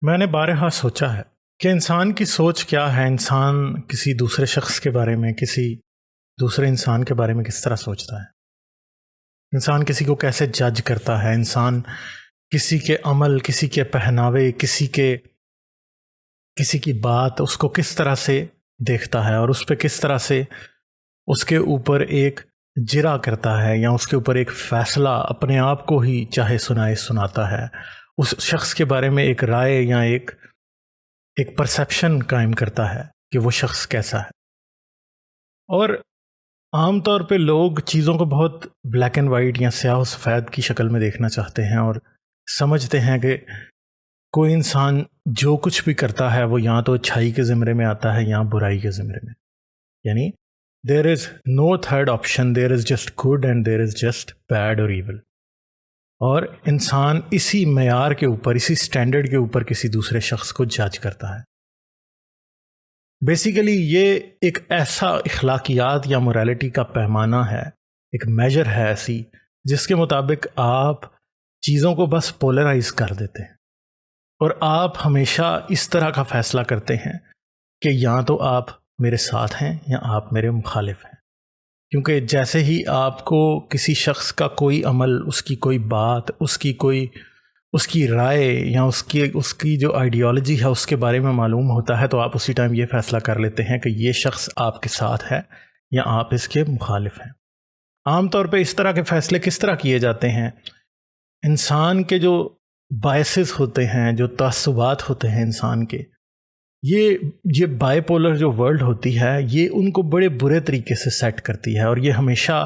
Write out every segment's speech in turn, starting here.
میں نے بارہا سوچا ہے کہ انسان کی سوچ کیا ہے. انسان کسی دوسرے شخص کے بارے میں، کسی دوسرے انسان کے بارے میں کس طرح سوچتا ہے؟ انسان کسی کو کیسے جج کرتا ہے؟ انسان کسی کے عمل، کسی کے پہناوے، کسی کی بات، اس کو کس طرح سے دیکھتا ہے اور اس پہ کس طرح سے اس کے اوپر ایک جرا کرتا ہے یا اس کے اوپر ایک فیصلہ اپنے آپ کو ہی چاہے سناتا ہے. اس شخص کے بارے میں ایک رائے یا ایک پرسیپشن قائم کرتا ہے کہ وہ شخص کیسا ہے. اور عام طور پہ لوگ چیزوں کو بہت بلیک اینڈ وائٹ یا سیاہ و سفید کی شکل میں دیکھنا چاہتے ہیں اور سمجھتے ہیں کہ کوئی انسان جو کچھ بھی کرتا ہے وہ یا تو اچھائی کے زمرے میں آتا ہے یا برائی کے زمرے میں. یعنی there is no third option, there is just good and there is just bad اور ایول. اور انسان اسی معیار کے اوپر، اسی سٹینڈرڈ کے اوپر کسی دوسرے شخص کو جج کرتا ہے. بیسیکلی یہ ایک ایسا اخلاقیات یا موریلٹی کا پیمانہ ہے، ایک میجر ہے ایسی، جس کے مطابق آپ چیزوں کو بس پولرائز کر دیتے ہیں اور آپ ہمیشہ اس طرح کا فیصلہ کرتے ہیں کہ یا تو آپ میرے ساتھ ہیں یا آپ میرے مخالف ہیں. کیونکہ جیسے ہی آپ کو کسی شخص کا کوئی عمل، اس کی کوئی بات، اس کی رائے یا اس کی جو آئیڈیالوجی ہے اس کے بارے میں معلوم ہوتا ہے، تو آپ اسی ٹائم یہ فیصلہ کر لیتے ہیں کہ یہ شخص آپ کے ساتھ ہے یا آپ اس کے مخالف ہیں. عام طور پہ اس طرح کے فیصلے کس طرح کیے جاتے ہیں؟ انسان کے جو بائسز ہوتے ہیں، جو تعصبات ہوتے ہیں انسان کے، یہ بائی پولر جو ورلڈ ہوتی ہے یہ ان کو بڑے برے طریقے سے سیٹ کرتی ہے، اور یہ ہمیشہ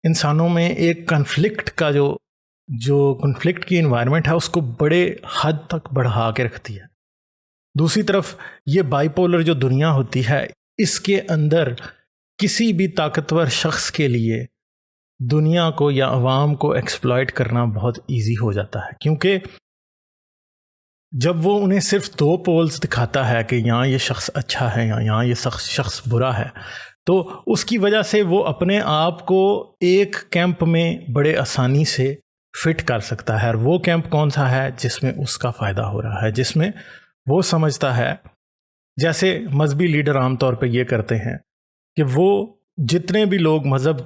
انسانوں میں ایک کنفلکٹ کا جو کنفلکٹ کی انوائرمنٹ ہے اس کو بڑے حد تک بڑھا کے رکھتی ہے. دوسری طرف یہ بائی پولر جو دنیا ہوتی ہے، اس کے اندر کسی بھی طاقتور شخص کے لیے دنیا کو یا عوام کو ایکسپلائٹ کرنا بہت ایزی ہو جاتا ہے. کیونکہ جب وہ انہیں صرف دو پولز دکھاتا ہے کہ یہاں یہ شخص اچھا ہے یا یہاں یہ شخص برا ہے، تو اس کی وجہ سے وہ اپنے آپ کو ایک کیمپ میں بڑے آسانی سے فٹ کر سکتا ہے. اور وہ کیمپ کون سا ہے؟ جس میں اس کا فائدہ ہو رہا ہے، جس میں وہ سمجھتا ہے، جیسے مذہبی لیڈر عام طور پہ یہ کرتے ہیں کہ وہ جتنے بھی لوگ مذہب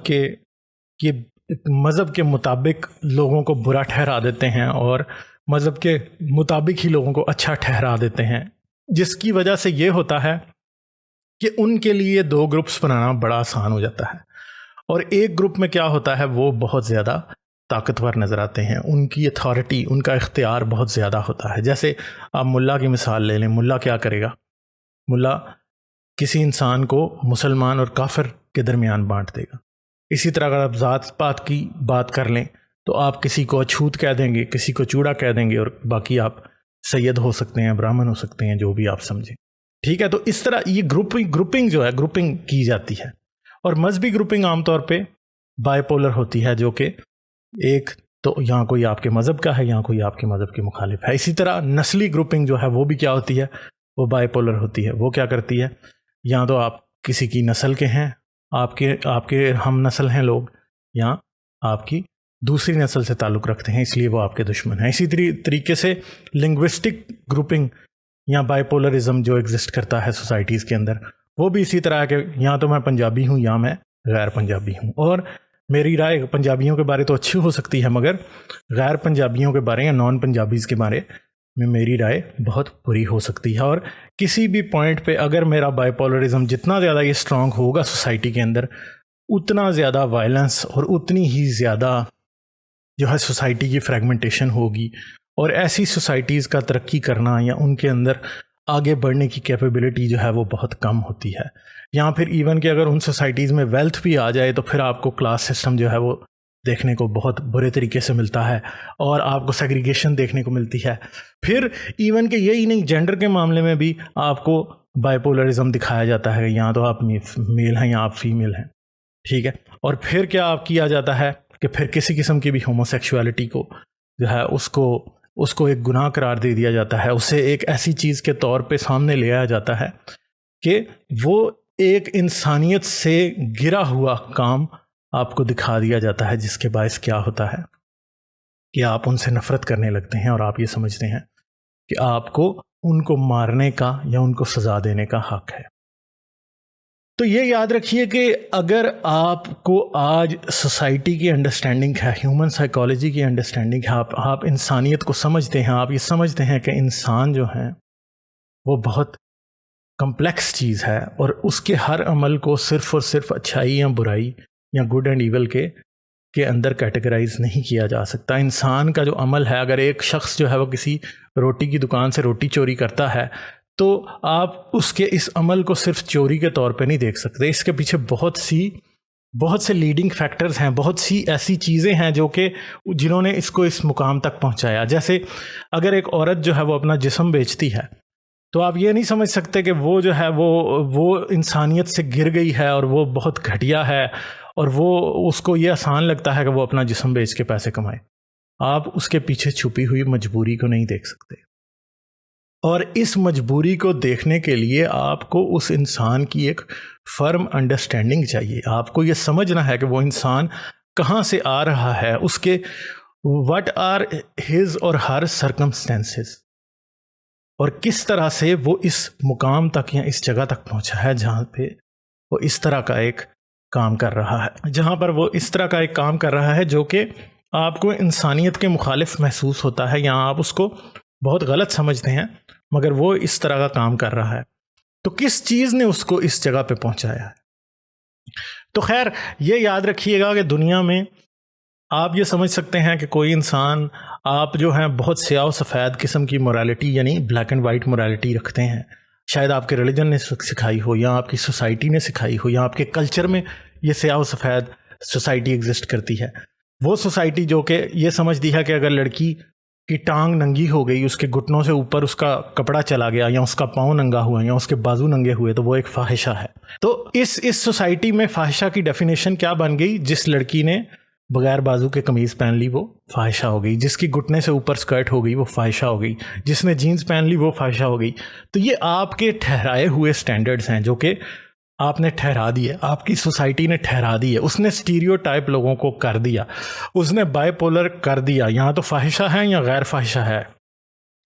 کے مطابق لوگوں کو برا ٹھہرا دیتے ہیں اور مذہب کے مطابق ہی لوگوں کو اچھا ٹھہرا دیتے ہیں، جس کی وجہ سے یہ ہوتا ہے کہ ان کے لیے دو گروپس بنانا بڑا آسان ہو جاتا ہے. اور ایک گروپ میں کیا ہوتا ہے، وہ بہت زیادہ طاقتور نظر آتے ہیں، ان کی اتھارٹی، ان کا اختیار بہت زیادہ ہوتا ہے. جیسے آپ ملا کی مثال لے لیں. ملا کیا کرے گا؟ ملا کسی انسان کو مسلمان اور کافر کے درمیان بانٹ دے گا. اسی طرح اگر آپ ذات پات کی بات کر لیں تو آپ کسی کو اچھوت کہہ دیں گے، کسی کو چوڑا کہہ دیں گے، اور باقی آپ سید ہو سکتے ہیں، برہمن ہو سکتے ہیں، جو بھی آپ سمجھیں. ٹھیک ہے، تو اس طرح یہ گروپنگ جو ہے، گروپنگ کی جاتی ہے. اور مذہبی گروپنگ عام طور پہ بائی پولر ہوتی ہے، جو کہ ایک تو یہاں کوئی آپ کے مذہب کا ہے، یہاں کوئی آپ کے مذہب کے مخالف ہے. اسی طرح نسلی گروپنگ جو ہے وہ بھی کیا ہوتی ہے، وہ بائی پولر ہوتی ہے. وہ کیا کرتی ہے، یا تو آپ کسی کی نسل کے ہیں، آپ کے ہم نسل ہیں لوگ، یا آپ کی دوسری نسل سے تعلق رکھتے ہیں، اس لیے وہ آپ کے دشمن ہیں. اسی طریقے سے لنگوسٹک گروپنگ یا بائی پولرزم جو ایگزسٹ کرتا ہے سوسائٹیز کے اندر، وہ بھی اسی طرح ہے کہ یا تو میں پنجابی ہوں یا میں غیر پنجابی ہوں. اور میری رائے پنجابیوں کے بارے تو اچھی ہو سکتی ہے، مگر غیر پنجابیوں کے بارے یا نان پنجابیز کے بارے میں میری رائے بہت بری ہو سکتی ہے. اور کسی بھی پوائنٹ پہ اگر میرا بائی پولرزم جتنا زیادہ یہ اسٹرانگ ہوگا سوسائٹی کے اندر، اتنا زیادہ وائلنس اور اتنی ہی زیادہ جو ہے سوسائٹی کی فریگمنٹیشن ہوگی، اور ایسی سوسائٹیز کا ترقی کرنا یا ان کے اندر آگے بڑھنے کی کیپیبلٹی جو ہے وہ بہت کم ہوتی ہے. یا پھر ایون کہ اگر ان سوسائٹیز میں ویلتھ بھی آ جائے تو پھر آپ کو کلاس سسٹم جو ہے وہ دیکھنے کو بہت برے طریقے سے ملتا ہے، اور آپ کو سیگریگیشن دیکھنے کو ملتی ہے. پھر ایون کہ یہی نہیں، جینڈر کے معاملے میں بھی آپ کو بائی پولرزم دکھایا جاتا ہے، یا تو آپ میل ہیں یا آپ فیمیل ہیں. ٹھیک ہے، اور پھر کیا آپ کیا جاتا ہے کہ پھر کسی قسم کی بھی ہوموسیکشوالٹی کو جو ہے اس کو ایک گناہ قرار دے دیا جاتا ہے. اسے ایک ایسی چیز کے طور پہ سامنے لے آیا جاتا ہے کہ وہ ایک انسانیت سے گرا ہوا کام آپ کو دکھا دیا جاتا ہے، جس کے باعث کیا ہوتا ہے کہ آپ ان سے نفرت کرنے لگتے ہیں اور آپ یہ سمجھتے ہیں کہ آپ کو ان کو مارنے کا یا ان کو سزا دینے کا حق ہے۔ تو یہ یاد رکھیے کہ اگر آپ کو آج سوسائٹی کی انڈرسٹینڈنگ ہے، ہیومن سائیکالوجی کی انڈرسٹینڈنگ ہے، آپ انسانیت کو سمجھتے ہیں، آپ یہ سمجھتے ہیں کہ انسان جو ہیں وہ بہت کمپلیکس چیز ہے اور اس کے ہر عمل کو صرف اور صرف اچھائی یا برائی یا گڈ اینڈ ایول کے اندر کیٹیگرائز نہیں کیا جا سکتا۔ انسان کا جو عمل ہے، اگر ایک شخص جو ہے وہ کسی روٹی کی دکان سے روٹی چوری کرتا ہے تو آپ اس کے اس عمل کو صرف چوری کے طور پہ نہیں دیکھ سکتے، اس کے پیچھے بہت سے لیڈنگ فیکٹرز ہیں، بہت سی ایسی چیزیں ہیں جو کہ جنہوں نے اس کو اس مقام تک پہنچایا۔ جیسے اگر ایک عورت جو ہے وہ اپنا جسم بیچتی ہے تو آپ یہ نہیں سمجھ سکتے کہ وہ جو ہے وہ انسانیت سے گر گئی ہے اور وہ بہت گھٹیا ہے اور وہ اس کو یہ آسان لگتا ہے کہ وہ اپنا جسم بیچ کے پیسے کمائے۔ آپ اس کے پیچھے چھپی ہوئی مجبوری کو نہیں دیکھ سکتے، اور اس مجبوری کو دیکھنے کے لیے آپ کو اس انسان کی ایک فرم انڈرسٹینڈنگ چاہیے۔ آپ کو یہ سمجھنا ہے کہ وہ انسان کہاں سے آ رہا ہے، اس کے what are his اور ہر circumstances، اور کس طرح سے وہ اس مقام تک یا اس جگہ تک پہنچا ہے جہاں پہ وہ اس طرح کا ایک کام کر رہا ہے، جو کہ آپ کو انسانیت کے مخالف محسوس ہوتا ہے یا آپ اس کو بہت غلط سمجھتے ہیں، مگر وہ اس طرح کا کام کر رہا ہے۔ تو کس چیز نے اس کو اس جگہ پہ پہنچایا ہے؟ تو خیر یہ یاد رکھیے گا کہ دنیا میں آپ یہ سمجھ سکتے ہیں کہ کوئی انسان، آپ جو ہیں بہت سیاہ و سفید قسم کی مورالٹی یعنی بلیک اینڈ وائٹ مورالٹی رکھتے ہیں، شاید آپ کے ریلیجن نے سکھائی ہو یا آپ کی سوسائٹی نے سکھائی ہو یا آپ کے کلچر میں یہ سیاہ و سفید سوسائٹی ایگزسٹ کرتی ہے۔ وہ سوسائٹی جو کہ یہ سمجھتی ہے کہ اگر لڑکی کی ٹانگ ننگی ہو گئی، اس کے گھٹنوں سے اوپر اس کا کپڑا چلا گیا یا اس کا پاؤں ننگا ہوا یا اس کے بازو ننگے ہوئے تو وہ ایک فاحشہ ہے۔ تو اس سوسائٹی میں فاحشہ کی ڈیفینیشن کیا بن گئی؟ جس لڑکی نے بغیر بازو کے قمیض پہن لی وہ فاحشہ ہو گئی، جس کی گھٹنے سے اوپر سکرٹ ہو گئی وہ فاحشہ ہو گئی، جس نے جینز پہن لی وہ فاحشہ ہو گئی۔ تو یہ آپ کے ٹھہرائے ہوئے سٹینڈرڈز ہیں جو کہ آپ نے ٹھہرا دیے، آپ کی سوسائٹی نے ٹھہرا دیے، اس نے اسٹیریو ٹائپ لوگوں کو کر دیا، اس نے بائی پولر کر دیا، یہاں تو فاحشہ ہے یا غیر فاحشہ ہے۔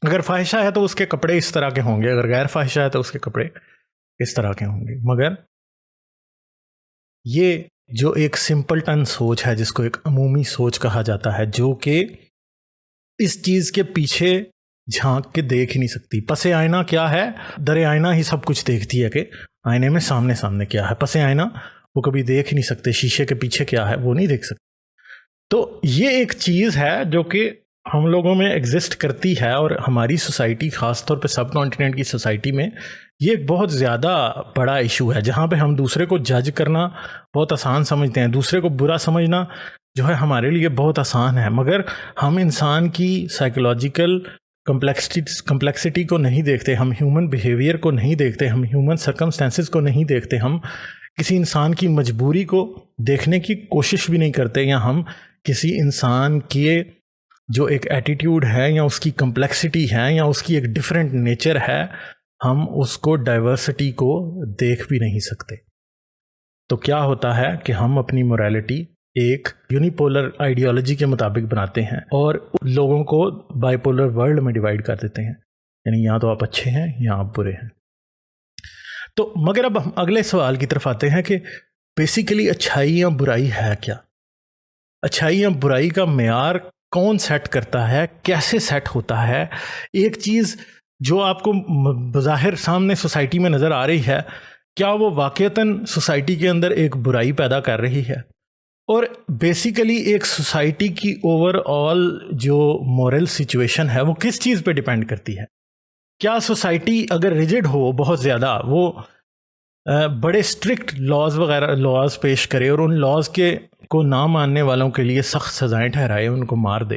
اگر فاحشہ ہے تو اس کے کپڑے اس طرح کے ہوں گے، اگر غیر فاحشہ ہے تو اس کے کپڑے اس طرح کے ہوں گے۔ مگر یہ جو ایک سمپل ٹن سوچ ہے، جس کو ایک عمومی سوچ کہا جاتا ہے، جو کہ اس چیز کے پیچھے جھانک کے دیکھ ہی نہیں سکتی۔ پس آئینہ کیا ہے؟ در آئینہ ہی سب کچھ دیکھتی ہے کہ آئینے میں سامنے کیا ہے، پس آئینہ وہ کبھی دیکھ ہی نہیں سکتے، شیشے کے پیچھے کیا ہے وہ نہیں دیکھ سکتے۔ تو یہ ایک چیز ہے جو کہ ہم لوگوں میں ایگزسٹ کرتی ہے، اور ہماری سوسائٹی خاص طور پہ سب کانٹیننٹ کی سوسائٹی میں یہ ایک بہت زیادہ بڑا ایشو ہے، جہاں پہ ہم دوسرے کو جج کرنا بہت آسان سمجھتے ہیں، دوسرے کو برا سمجھنا جو ہے ہمارے لیے بہت آسان ہے، مگر ہم انسان کی سائیکولوجیکل کمپلیکسٹی کو نہیں دیکھتے، ہم ہیومن بیہیویئر کو نہیں دیکھتے، ہم ہیومن سرکمسٹانسز کو نہیں دیکھتے، ہم کسی انسان کی مجبوری کو دیکھنے کی کوشش بھی نہیں کرتے، یا ہم کسی انسان کے جو ایک ایٹیٹیوڈ ہے یا اس کی کمپلیکسٹی ہے یا اس کی ایک ڈیفرنٹ نیچر ہے، ہم اس کو ڈائیورسٹی کو دیکھ بھی نہیں سکتے۔ تو کیا ہوتا ہے کہ ہم اپنی مورالٹی ایک یونیپولر آئیڈیالوجی کے مطابق بناتے ہیں اور لوگوں کو بائی پولر ورلڈ میں ڈیوائیڈ کر دیتے ہیں، یعنی یہاں تو آپ اچھے ہیں یہاں آپ برے ہیں۔ تو مگر اب ہم اگلے سوال کی طرف آتے ہیں کہ بیسیکلی اچھائی یا برائی ہے کیا؟ اچھائی یا برائی کا معیار کون سیٹ کرتا ہے، کیسے سیٹ ہوتا ہے؟ ایک چیز جو آپ کو بظاہر سامنے سوسائٹی میں نظر آ رہی ہے، کیا وہ واقعتاً سوسائٹی کے اندر ایک برائی پیدا کر رہی ہے؟ اور بیسیکلی ایک سوسائٹی کی اوور آل جو مورل سچویشن ہے وہ کس چیز پہ ڈیپینڈ کرتی ہے؟ کیا سوسائٹی اگر ریجڈ ہو بہت زیادہ، وہ بڑے اسٹرکٹ لاز پیش کرے اور ان لاز کو نہ ماننے والوں کے لیے سخت سزائیں ٹھہرائے، ان کو مار دے،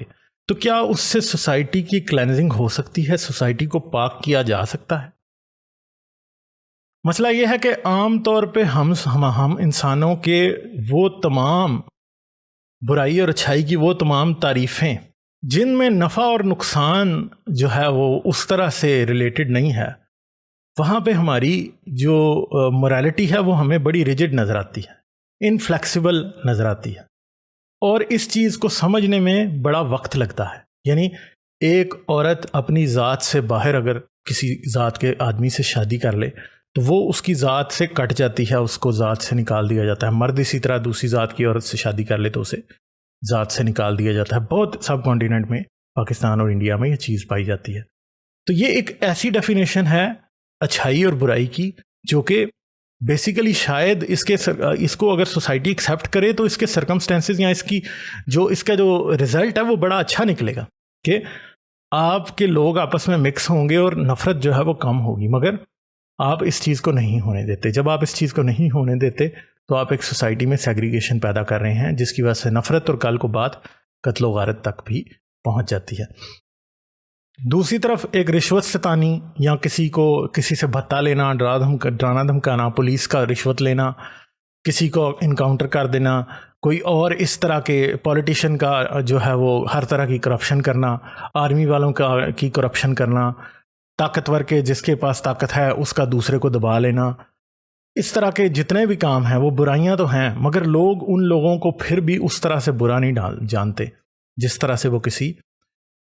تو کیا اس سے سوسائٹی کی کلینزنگ ہو سکتی ہے؟ سوسائٹی کو پاک کیا جا سکتا ہے؟ مسئلہ یہ ہے کہ عام طور پہ ہم انسانوں کے وہ تمام برائی اور اچھائی کی وہ تمام تعریفیں جن میں نفع اور نقصان جو ہے وہ اس طرح سے ریلیٹڈ نہیں ہے، وہاں پہ ہماری جو مورالٹی ہے وہ ہمیں بڑی ریجڈ نظر آتی ہے، انفلیکسیبل نظر آتی ہے، اور اس چیز کو سمجھنے میں بڑا وقت لگتا ہے۔ یعنی ایک عورت اپنی ذات سے باہر اگر کسی ذات کے آدمی سے شادی کر لے تو وہ اس کی ذات سے کٹ جاتی ہے، اس کو ذات سے نکال دیا جاتا ہے. مرد اسی طرح دوسری ذات کی عورت سے شادی کر لے تو اسے ذات سے نکال دیا جاتا ہے. بہت سب کانٹیننٹ میں، پاکستان اور انڈیا میں یہ چیز پائی جاتی ہے. تو یہ ایک ایسی ڈیفینیشن ہے اچھائی اور برائی کی جو کہ بیسیکلی شاید اس کو اگر سوسائٹی ایکسیپٹ کرے تو اس کے سرکمسٹینسز یا اس کا جو رزلٹ ہے وہ بڑا اچھا نکلے گا کہ آپ کے لوگ آپس میں مکس ہوں گے اور نفرت جو ہے وہ کم ہوگی. مگر آپ اس چیز کو نہیں ہونے دیتے. جب آپ اس چیز کو نہیں ہونے دیتے تو آپ ایک سوسائٹی میں سیگریگیشن پیدا کر رہے ہیں جس کی وجہ سے نفرت اور کل کو بات قتل و غارت تک بھی پہنچ جاتی ہے. دوسری طرف ایک رشوت ستانی یا کسی سے بھتہ لینا، ڈرانا دھمکانا، پولیس کا رشوت لینا، کسی کو انکاؤنٹر کر دینا، کوئی اور اس طرح کے پولیٹیشین کا جو ہے وہ ہر طرح کی کرپشن کرنا، آرمی والوں کی کرپشن کرنا، طاقتور کے جس کے پاس طاقت ہے اس کا دوسرے کو دبا لینا، اس طرح کے جتنے بھی کام ہیں وہ برائیاں تو ہیں، مگر لوگ ان لوگوں کو پھر بھی اس طرح سے برا نہیں جانتے جس طرح سے وہ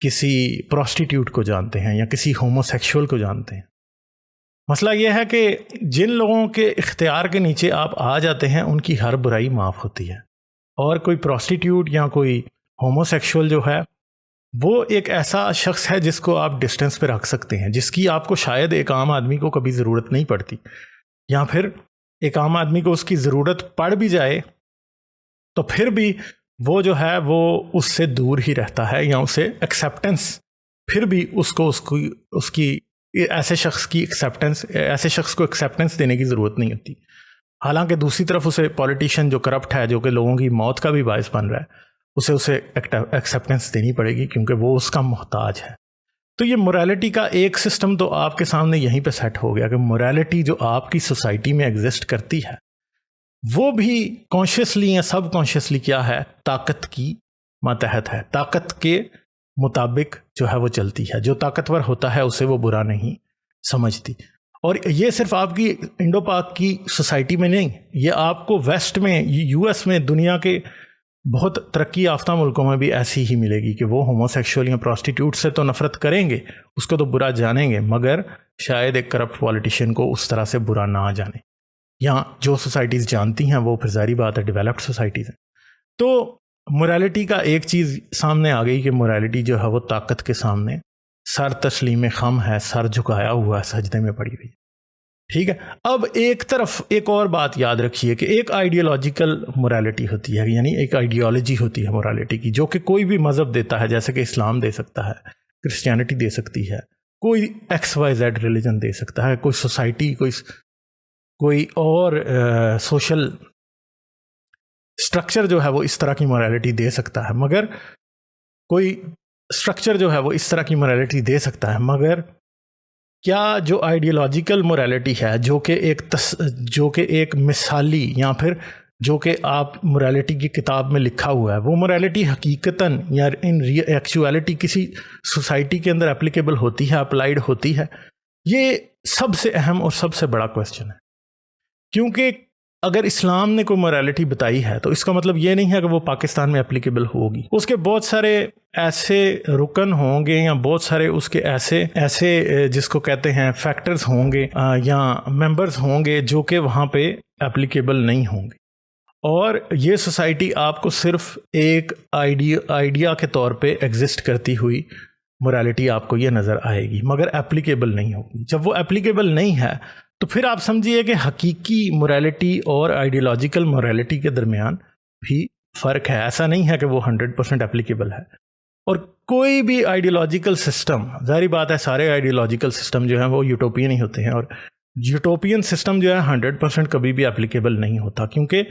کسی پروسٹیٹیوٹ کو جانتے ہیں یا کسی ہومو سیکشول کو جانتے ہیں. مسئلہ یہ ہے کہ جن لوگوں کے اختیار کے نیچے آپ آ جاتے ہیں ان کی ہر برائی معاف ہوتی ہے، اور کوئی پروسٹیٹیوٹ یا کوئی ہومو سیکشول جو ہے وہ ایک ایسا شخص ہے جس کو آپ ڈسٹینس پہ رکھ سکتے ہیں، جس کی آپ کو شاید ایک عام آدمی کو کبھی ضرورت نہیں پڑتی، یا پھر ایک عام آدمی کو اس کی ضرورت پڑ بھی جائے تو پھر بھی وہ جو ہے وہ اس سے دور ہی رہتا ہے، یا اسے ایکسیپٹنس پھر بھی اس کی ایسے شخص کو ایکسیپٹنس دینے کی ضرورت نہیں ہوتی. حالانکہ دوسری طرف اسے پولیٹیشین جو کرپٹ ہے، جو کہ لوگوں کی موت کا بھی باعث بن رہا ہے، اسے ایکسیپٹنس دینی پڑے گی کیونکہ وہ اس کا محتاج ہے. تو یہ موریلٹی کا ایک سسٹم تو آپ کے سامنے یہیں پہ سیٹ ہو گیا کہ موریلٹی جو آپ کی سوسائٹی میں ایگزسٹ کرتی ہے وہ بھی کانشیسلی یا سب کانشیسلی کیا ہے، طاقت کی ماتحت ہے، طاقت کے مطابق جو ہے وہ چلتی ہے. جو طاقتور ہوتا ہے اسے وہ برا نہیں سمجھتی. اور یہ صرف آپ کی انڈو پاک کی سوسائٹی میں نہیں، یہ آپ کو ویسٹ میں، یو ایس میں، دنیا کے بہت ترقی یافتہ ملکوں میں بھی ایسی ہی ملے گی کہ وہ ہومو سیکشول یا پروسٹیٹیوٹ سے تو نفرت کریں گے، اس کو تو برا جانیں گے، مگر شاید ایک کرپٹ پولیٹیشین کو اس طرح سے برا نہ جانیں. یہاں جو سوسائٹیز جانتی ہیں وہ پھر ظاہری بات ہے ڈیولپڈ سوسائٹیز ہیں. تو موریلٹی کا ایک چیز سامنے آ گئی کہ موریلٹی جو ہے وہ طاقت کے سامنے سر تسلیم خم ہے، سر جھکایا ہوا ہے، سجدے میں پڑی ہوئی. ٹھیک ہے. اب ایک طرف ایک اور بات یاد رکھیے کہ ایک آئیڈیالوجیکل موریلٹی ہوتی ہے، یعنی ایک آئیڈیالوجی ہوتی ہے موریلٹی کی، جو کہ کوئی بھی مذہب دیتا ہے، جیسے کہ اسلام دے سکتا ہے، کرسچینٹی دے سکتی ہے، کوئی XYZ ریلیجن دے سکتا ہے، کوئی سوسائٹی، کوئی اور سوشل اسٹرکچر جو ہے وہ اس طرح کی موریلٹی دے سکتا ہے، مگر کوئی اسٹرکچر جو ہے وہ اس طرح کی موریلٹی دے سکتا ہے، مگر کیا جو آئیڈیالوجیکل موریلٹی ہے، جو کہ ایک مثالی یا پھر جو کہ آپ موریلٹی کی کتاب میں لکھا ہوا ہے، وہ موریلٹی حقیقتاً یا ان ایکچویلٹی کسی سوسائٹی کے اندر اپلیکیبل ہوتی ہے، اپلائیڈ ہوتی ہے؟ یہ سب سے اہم اور سب سے بڑا کویسچن ہے. کیونکہ اگر اسلام نے کوئی موریلٹی بتائی ہے تو اس کا مطلب یہ نہیں ہے کہ وہ پاکستان میں اپلیکیبل ہوگی. اس کے بہت سارے ایسے رکن ہوں گے، یا بہت سارے اس کے ایسے جس کو کہتے ہیں فیکٹرز ہوں گے یا ممبرز ہوں گے جو کہ وہاں پہ اپلیکیبل نہیں ہوں گے. اور یہ سوسائٹی آپ کو صرف ایک آئیڈیا کے طور پہ ایگزسٹ کرتی ہوئی موریلٹی آپ کو یہ نظر آئے گی، مگر اپلیکیبل نہیں ہوگی. جب وہ اپلیکیبل نہیں ہے تو پھر آپ سمجھیے کہ حقیقی موریلٹی اور آئیڈیالوجیکل موریلٹی کے درمیان بھی فرق ہے. ایسا نہیں ہے کہ وہ 100% اپلیکیبل ہے. اور کوئی بھی آئیڈیالوجیکل سسٹم، ظاہری بات ہے سارے آئیڈیالوجیکل سسٹم جو ہیں وہ یوٹوپین ہی ہوتے ہیں، اور یوٹوپین سسٹم جو ہے 100% کبھی بھی اپلیکیبل نہیں ہوتا، کیونکہ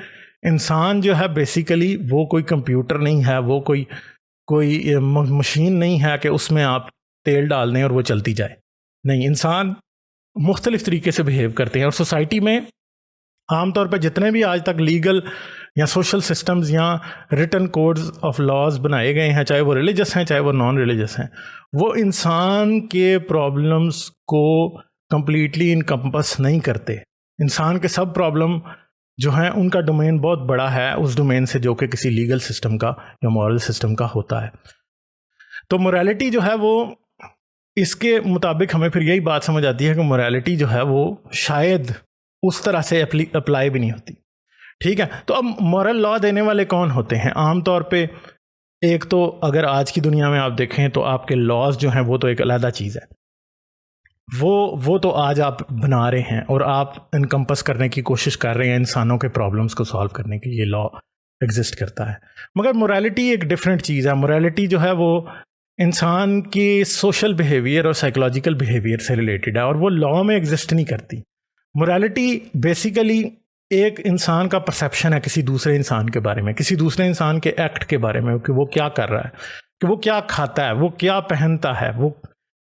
انسان جو ہے بیسیکلی وہ کوئی کمپیوٹر نہیں ہے، وہ کوئی مشین نہیں ہے کہ اس میں آپ تیل ڈال دیں اور وہ چلتی جائے. نہیں، انسان مختلف طریقے سے بہیو کرتے ہیں. اور سوسائٹی میں عام طور پہ جتنے بھی آج تک لیگل یا سوشل سسٹمز یا ریٹن کوڈز آف لاز بنائے گئے ہیں، چاہے وہ ریلیجس ہیں چاہے وہ نان ریلیجس ہیں، وہ انسان کے پرابلمس کو کمپلیٹلی انکمپس نہیں کرتے. انسان کے سب پرابلم جو ہیں ان کا ڈومین بہت بڑا ہے اس ڈومین سے جو کہ کسی لیگل سسٹم کا یا مورل سسٹم کا ہوتا ہے. تو موریلٹی جو ہے وہ اس کے مطابق ہمیں پھر یہی بات سمجھ آتی ہے کہ موریلٹی جو ہے وہ شاید اس طرح سے اپلائی بھی نہیں ہوتی. ٹھیک ہے, تو اب مورل لا دینے والے کون ہوتے ہیں؟ عام طور پہ ایک تو اگر آج کی دنیا میں آپ دیکھیں تو آپ کے لاز جو ہیں وہ تو ایک علیحدہ چیز ہے, وہ تو آج آپ بنا رہے ہیں اور آپ انکمپس کرنے کی کوشش کر رہے ہیں انسانوں کے پرابلمس کو سالو کرنے کے لیے لا ایگزسٹ کرتا ہے. مگر موریلٹی ایک ڈفرینٹ چیز ہے. موریلٹی جو ہے وہ انسان کی سوشل بیہیویئر اور سائیکولوجیکل بیہیویئر سے ریلیٹڈ ہے اور وہ لا میں ایگزسٹ نہیں کرتی. موریلٹی بیسیکلی ایک انسان کا پرسیپشن ہے کسی دوسرے انسان کے بارے میں, کسی دوسرے انسان کے ایکٹ کے بارے میں, کہ وہ کیا کر رہا ہے, کہ وہ کیا کھاتا ہے, وہ کیا پہنتا ہے,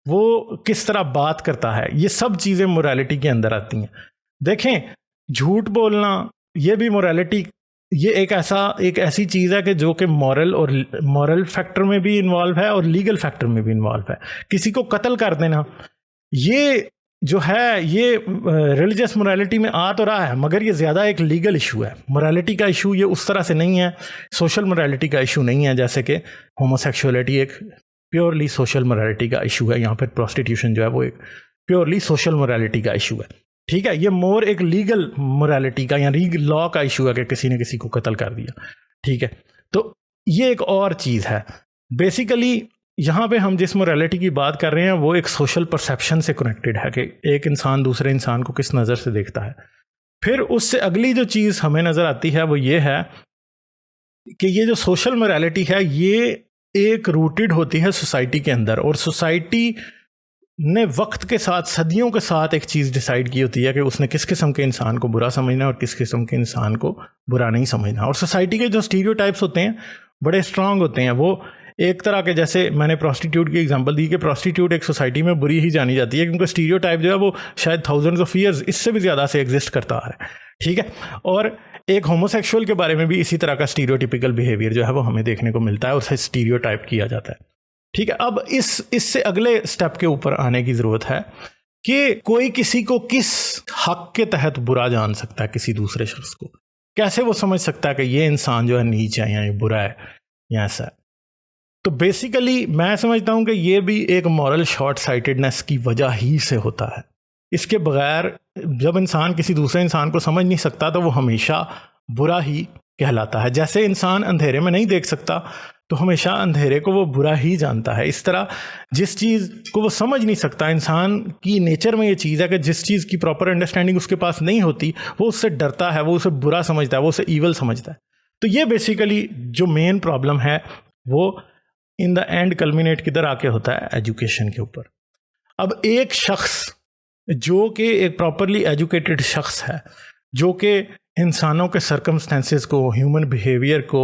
وہ کس طرح بات کرتا ہے. یہ سب چیزیں موریلٹی کے اندر آتی ہیں. دیکھیں, جھوٹ بولنا یہ بھی موریلٹی, یہ ایک ایسی چیز ہے کہ جو کہ مورل فیکٹر میں بھی انوالو ہے اور لیگل فیکٹر میں بھی انوالو ہے. کسی کو قتل کر دینا یہ جو ہے یہ ریلیجس موریلٹی میں آ تو رہا ہے, مگر یہ زیادہ ایک لیگل ایشو ہے. موریلٹی کا ایشو یہ اس طرح سے نہیں ہے, سوشل موریلٹی کا ایشو نہیں ہے, جیسے کہ ہومو سیکشولیٹی ایک پیورلی سوشل موریلٹی کا ایشو ہے, یہاں پہ پروسٹیٹیوشن جو ہے وہ ایک پیورلی سوشل موریلٹی کا ایشو ہے. ٹھیک ہے, یہ مور ایک لیگل موریلٹی کا یا لیگل لا کا ایشو ہے کہ کسی نے کسی کو قتل کر دیا. ٹھیک ہے, تو یہ ایک اور چیز ہے. بیسیکلی یہاں پہ ہم جس موریلٹی کی بات کر رہے ہیں وہ ایک سوشل پرسیپشن سے کنیکٹڈ ہے کہ ایک انسان دوسرے انسان کو کس نظر سے دیکھتا ہے. پھر اس سے اگلی جو چیز ہمیں نظر آتی ہے وہ یہ ہے کہ یہ جو سوشل موریلٹی ہے یہ ایک روٹڈ ہوتی ہے سوسائٹی کے اندر, اور سوسائٹی نے وقت کے ساتھ صدیوں کے ساتھ ایک چیز ڈیسائیڈ کی ہوتی ہے کہ اس نے کس قسم کے انسان کو برا سمجھنا اور کس قسم کے انسان کو برا نہیں سمجھنا. اور سوسائٹی کے جو اسٹیریوٹائپس ہوتے ہیں بڑے اسٹرانگ ہوتے ہیں. وہ ایک طرح کے, جیسے میں نے پروسٹیٹیوٹ کی ایگزامپل دی کہ پروسٹیٹیوٹ ایک سوسائٹی میں بری ہی جانی جاتی ہے کیونکہ اسٹیریوٹائپ جو ہے وہ شاید تھاؤزنڈز آف ایئرز اس سے بھی زیادہ سے ایگزسٹ کرتا آ رہا ہے. ٹھیک ہے, اور ایک ہومو سیکشول کے بارے میں بھی اسی طرح کا اسٹیریوٹیپیکل بیہیویئر جو ہے وہ ہمیں دیکھنے کو ملتا ہے اور اسے اسٹیریوٹائپ کیا جاتا ہے. ٹھیک ہے, اب اس سے اگلے سٹیپ کے اوپر آنے کی ضرورت ہے کہ کوئی کسی کو کس حق کے تحت برا جان سکتا ہے, کسی دوسرے شخص کو کیسے وہ سمجھ سکتا ہے کہ یہ انسان جو ہے نیچ ہے یا یہ برا ہے یا ایسا ہے. تو بیسیکلی میں سمجھتا ہوں کہ یہ بھی ایک مورل شارٹ سائٹڈنس کی وجہ ہی سے ہوتا ہے. اس کے بغیر جب انسان کسی دوسرے انسان کو سمجھ نہیں سکتا تو وہ ہمیشہ برا ہی کہلاتا ہے. جیسے انسان اندھیرے میں نہیں دیکھ سکتا تو ہمیشہ اندھیرے کو وہ برا ہی جانتا ہے. اس طرح جس چیز کو وہ سمجھ نہیں سکتا, انسان کی نیچر میں یہ چیز ہے کہ جس چیز کی پراپر انڈرسٹینڈنگ اس کے پاس نہیں ہوتی وہ اس سے ڈرتا ہے, وہ اسے برا سمجھتا ہے, وہ اسے ایول سمجھتا ہے. تو یہ بیسیکلی جو مین پرابلم ہے وہ ان دا اینڈ کلمینیٹ کدھر آ کے ہوتا ہے, ایجوکیشن کے اوپر. اب ایک شخص جو کہ ایک پراپرلی ایجوکیٹڈ شخص ہے, جو کہ انسانوں کے سرکمسٹینسز کو, ہیومن بیہیویئر کو,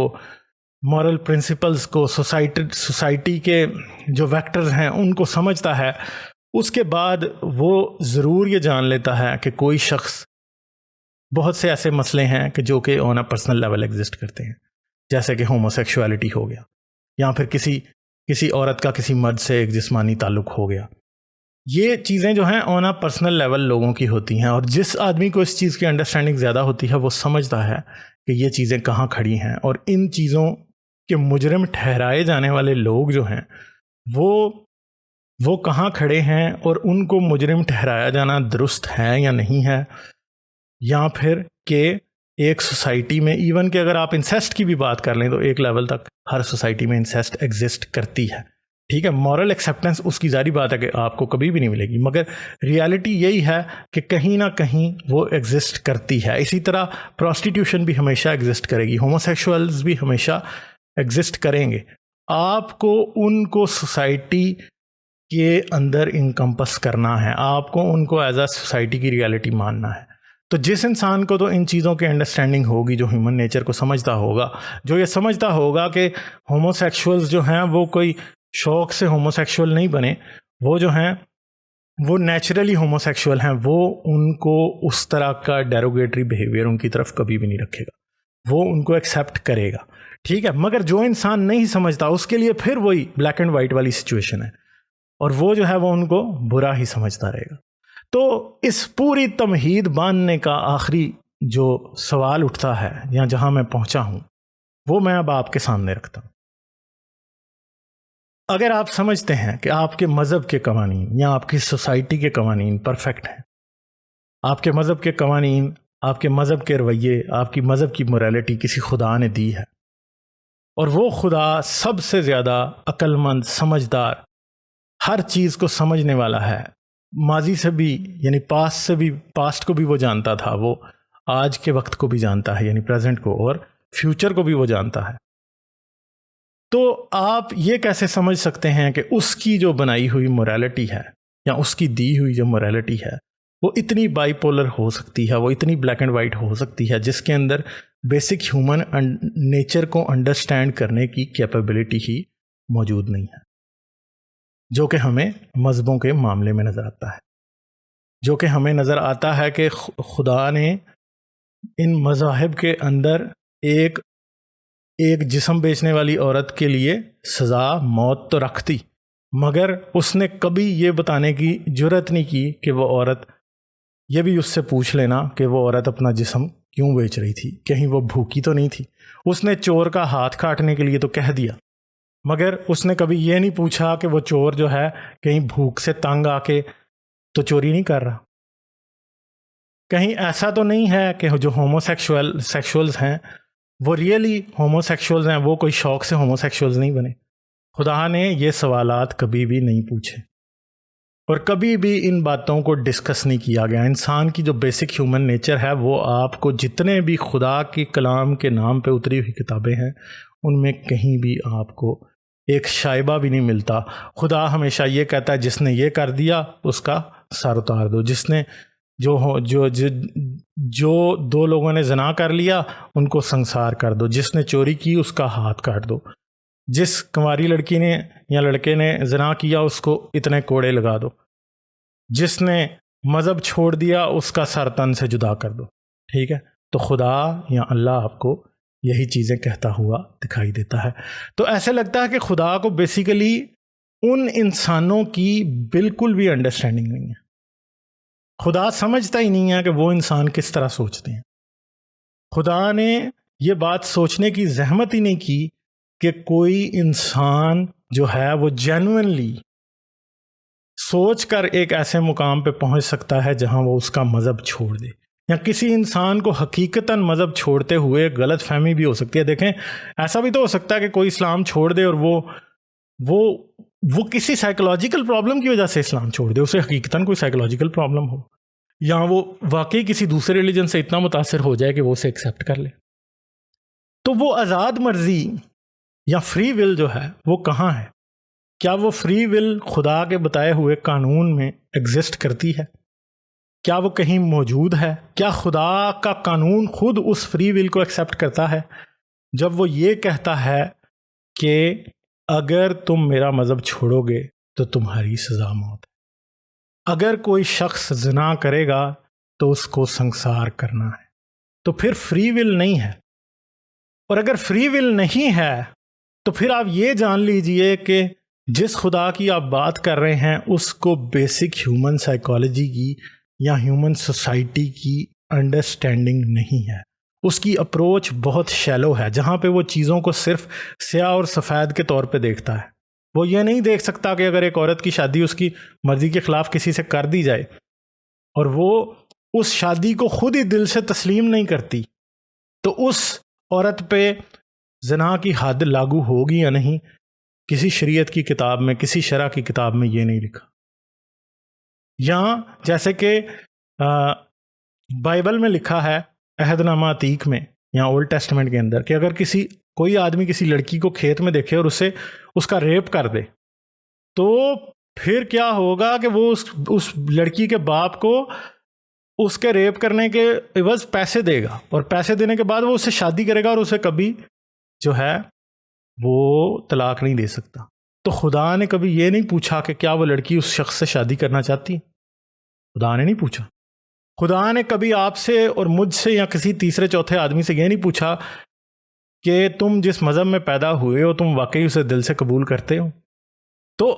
مورل پرنسپلز کو, سوسائٹی کے جو ویکٹرز ہیں ان کو سمجھتا ہے, اس کے بعد وہ ضرور یہ جان لیتا ہے کہ کوئی شخص, بہت سے ایسے مسئلے ہیں کہ جو کہ آن اے پرسنل لیول ایگزسٹ کرتے ہیں, جیسے کہ ہومو سیکشولیٹی ہو گیا, یا پھر کسی عورت کا کسی مرد سے ایک جسمانی تعلق ہو گیا. یہ چیزیں جو ہیں آن اے پرسنل لیول لوگوں کی ہوتی ہیں, اور جس آدمی کو اس چیز کی انڈرسٹینڈنگ زیادہ ہوتی ہے وہ سمجھتا ہے کہ یہ چیزیں کہاں کھڑی ہیں, اور ان چیزوں کے مجرم ٹھہرائے جانے والے لوگ جو ہیں وہ کہاں کھڑے ہیں, اور ان کو مجرم ٹھہرایا جانا درست ہے یا نہیں ہے, یا پھر کہ ایک سوسائٹی میں ایون کہ اگر آپ انسیسٹ کی بھی بات کر لیں تو ایک لیول تک ہر سوسائٹی میں انسیسٹ ایگزسٹ کرتی ہے. ٹھیک ہے, مورل ایکسیپٹنس اس کی ظاہری بات ہے کہ آپ کو کبھی بھی نہیں ملے گی, مگر ریالٹی یہی ہے کہ کہیں نہ کہیں وہ ایگزسٹ کرتی ہے. اسی طرح پروسٹیٹیوشن بھی ہمیشہ ایگزسٹ کرے گی, ہومو سیکشولز بھی ہمیشہ ایگزسٹ کریں گے. آپ کو ان کو سوسائٹی کے اندر انکمپس کرنا ہے, آپ کو ان کو ایز اے سوسائٹی کی ریالٹی ماننا ہے. تو جس انسان کو تو ان چیزوں کی انڈرسٹینڈنگ ہوگی, جو ہیومن نیچر کو سمجھتا ہوگا, جو یہ سمجھتا ہوگا کہ ہومو سیکشولز جو ہیں وہ کوئی شوق سے ہومو سیکشول نہیں بنے, وہ جو ہیں وہ نیچرلی ہومو سیکشول ہیں, وہ ان کو اس طرح کا ڈیروگیٹری بیہیویئر ان کی طرف کبھی بھی نہیں رکھے گا, وہ ان کو ایکسیپٹ کرے گا. ٹھیک ہے, مگر جو انسان نہیں سمجھتا اس کے لیے پھر وہی بلیک اینڈ وائٹ والی سچویشن ہے, اور وہ جو ہے وہ ان کو برا ہی سمجھتا رہے گا. تو اس پوری تمہید باندھنے کا آخری جو سوال اٹھتا ہے, یا جہاں میں پہنچا ہوں, وہ میں اب آپ کے سامنے رکھتا ہوں. اگر آپ سمجھتے ہیں کہ آپ کے مذہب کے قوانین یا آپ کی سوسائٹی کے قوانین پرفیکٹ ہیں، آپ کے مذہب کے قوانین، آپ کے مذہب کے رویے، آپ کی مذہب کی موریلٹی کسی خدا نے دی ہے، اور وہ خدا سب سے زیادہ عقل مند، سمجھدار، ہر چیز کو سمجھنے والا ہے، ماضی سے بھی یعنی پاسٹ کو بھی وہ جانتا تھا، وہ آج کے وقت کو بھی جانتا ہے یعنی پریزنٹ کو، اور فیوچر کو بھی وہ جانتا ہے، تو آپ یہ کیسے سمجھ سکتے ہیں کہ اس کی جو بنائی ہوئی موریلٹی ہے یا اس کی دی ہوئی جو موریلٹی ہے وہ اتنی بائی پولر ہو سکتی ہے، وہ اتنی بلیک اینڈ وائٹ ہو سکتی ہے، جس کے اندر بیسک ہیومن نیچر کو انڈرسٹینڈ کرنے کی کیپیبلٹی ہی موجود نہیں ہے، جو کہ ہمیں مذہبوں کے معاملے میں نظر آتا ہے، جو کہ ہمیں نظر آتا ہے کہ خدا نے ان مذاہب کے اندر ایک جسم بیچنے والی عورت کے لیے سزا موت تو رکھتی، مگر اس نے کبھی یہ بتانے کی جرت نہیں کی کہ وہ عورت، یہ بھی اس سے پوچھ لینا کہ وہ عورت اپنا جسم کیوں بیچ رہی تھی، کہیں وہ بھوکی تو نہیں تھی۔ اس نے چور کا ہاتھ کاٹنے کے لیے تو کہہ دیا، مگر اس نے کبھی یہ نہیں پوچھا کہ وہ چور جو ہے کہیں بھوک سے تنگ آ کے تو چوری نہیں کر رہا۔ کہیں ایسا تو نہیں ہے کہ جو سیکشولز ہیں وہ ریئلی ہوموسیکشولز ہیں، وہ کوئی شوق سے ہوموسیکشولز نہیں بنے۔ خدا نے یہ سوالات کبھی بھی نہیں پوچھے، اور کبھی بھی ان باتوں کو ڈسکس نہیں کیا گیا۔ انسان کی جو بیسک ہیومن نیچر ہے وہ آپ کو جتنے بھی خدا کی کلام کے نام پہ اتری ہوئی کتابیں ہیں ان میں کہیں بھی آپ کو ایک شائبہ بھی نہیں ملتا۔ خدا ہمیشہ یہ کہتا ہے جس نے یہ کر دیا اس کا سر اتار دو، جس نے جو دو لوگوں نے زنا کر لیا ان کو سنسار کر دو، جس نے چوری کی اس کا ہاتھ کاٹ دو، جس کنواری لڑکی نے یا لڑکے نے زنا کیا اس کو اتنے کوڑے لگا دو، جس نے مذہب چھوڑ دیا اس کا سر تن سے جدا کر دو۔ ٹھیک ہے، تو خدا یا اللہ آپ کو یہی چیزیں کہتا ہوا دکھائی دیتا ہے۔ تو ایسے لگتا ہے کہ خدا کو بیسیکلی ان انسانوں کی بالکل بھی انڈرسٹینڈنگ نہیں ہے، خدا سمجھتا ہی نہیں ہے کہ وہ انسان کس طرح سوچتے ہیں۔ خدا نے یہ بات سوچنے کی زحمت ہی نہیں کی کہ کوئی انسان جو ہے وہ جینوئنلی سوچ کر ایک ایسے مقام پہ پہنچ سکتا ہے جہاں وہ اس کا مذہب چھوڑ دے، یا کسی انسان کو حقیقتاً مذہب چھوڑتے ہوئے غلط فہمی بھی ہو سکتی ہے۔ دیکھیں، ایسا بھی تو ہو سکتا ہے کہ کوئی اسلام چھوڑ دے اور وہ کسی سائیکولوجیکل پرابلم کی وجہ سے اسلام چھوڑ دے، اسے حقیقتاً کوئی سائیکولوجیکل پرابلم ہو، یا وہ واقعی کسی دوسرے ریلیجن سے اتنا متاثر ہو جائے کہ وہ اسے ایکسیپٹ کر لے۔ تو وہ آزاد مرضی یا فری ول جو ہے وہ کہاں ہے؟ کیا وہ فری ول خدا کے بتائے ہوئے قانون میں ایگزسٹ کرتی ہے؟ کیا وہ کہیں موجود ہے؟ کیا خدا کا قانون خود اس فری ول کو ایکسیپٹ کرتا ہے جب وہ یہ کہتا ہے کہ اگر تم میرا مذہب چھوڑو گے تو تمہاری سزا موت ہے، اگر کوئی شخص زنا کرے گا تو اس کو سنسار کرنا ہے؟ تو پھر فری ول نہیں ہے، اور اگر فری ول نہیں ہے تو پھر آپ یہ جان لیجئے کہ جس خدا کی آپ بات کر رہے ہیں اس کو بیسک ہیومن سائیکالوجی کی یا ہیومن سوسائٹی کی انڈرسٹینڈنگ نہیں ہے، اس کی اپروچ بہت شیلو ہے، جہاں پہ وہ چیزوں کو صرف سیاہ اور سفید کے طور پہ دیکھتا ہے۔ وہ یہ نہیں دیکھ سکتا کہ اگر ایک عورت کی شادی اس کی مرضی کے خلاف کسی سے کر دی جائے اور وہ اس شادی کو خود ہی دل سے تسلیم نہیں کرتی تو اس عورت پہ زنا کی حد لاگو ہوگی یا نہیں، کسی شریعت کی کتاب میں، کسی شرع کی کتاب میں یہ نہیں لکھا۔ یہاں جیسے کہ بائبل میں لکھا ہے، عہد نامہ عتیق میں یا اولڈ ٹیسٹمنٹ کے اندر، کہ اگر کوئی آدمی کسی لڑکی کو کھیت میں دیکھے اور اس کا ریپ کر دے تو پھر کیا ہوگا کہ وہ اس لڑکی کے باپ کو اس کے ریپ کرنے کے عوض پیسے دے گا، اور پیسے دینے کے بعد وہ اس سے شادی کرے گا اور اسے کبھی جو ہے وہ طلاق نہیں دے سکتا۔ تو خدا نے کبھی یہ نہیں پوچھا کہ کیا وہ لڑکی اس شخص سے شادی کرنا چاہتی ہے؟ خدا نے نہیں پوچھا۔ خدا نے کبھی آپ سے اور مجھ سے یا کسی تیسرے چوتھے آدمی سے یہ نہیں پوچھا کہ تم جس مذہب میں پیدا ہوئے ہو تم واقعی اسے دل سے قبول کرتے ہو؟ تو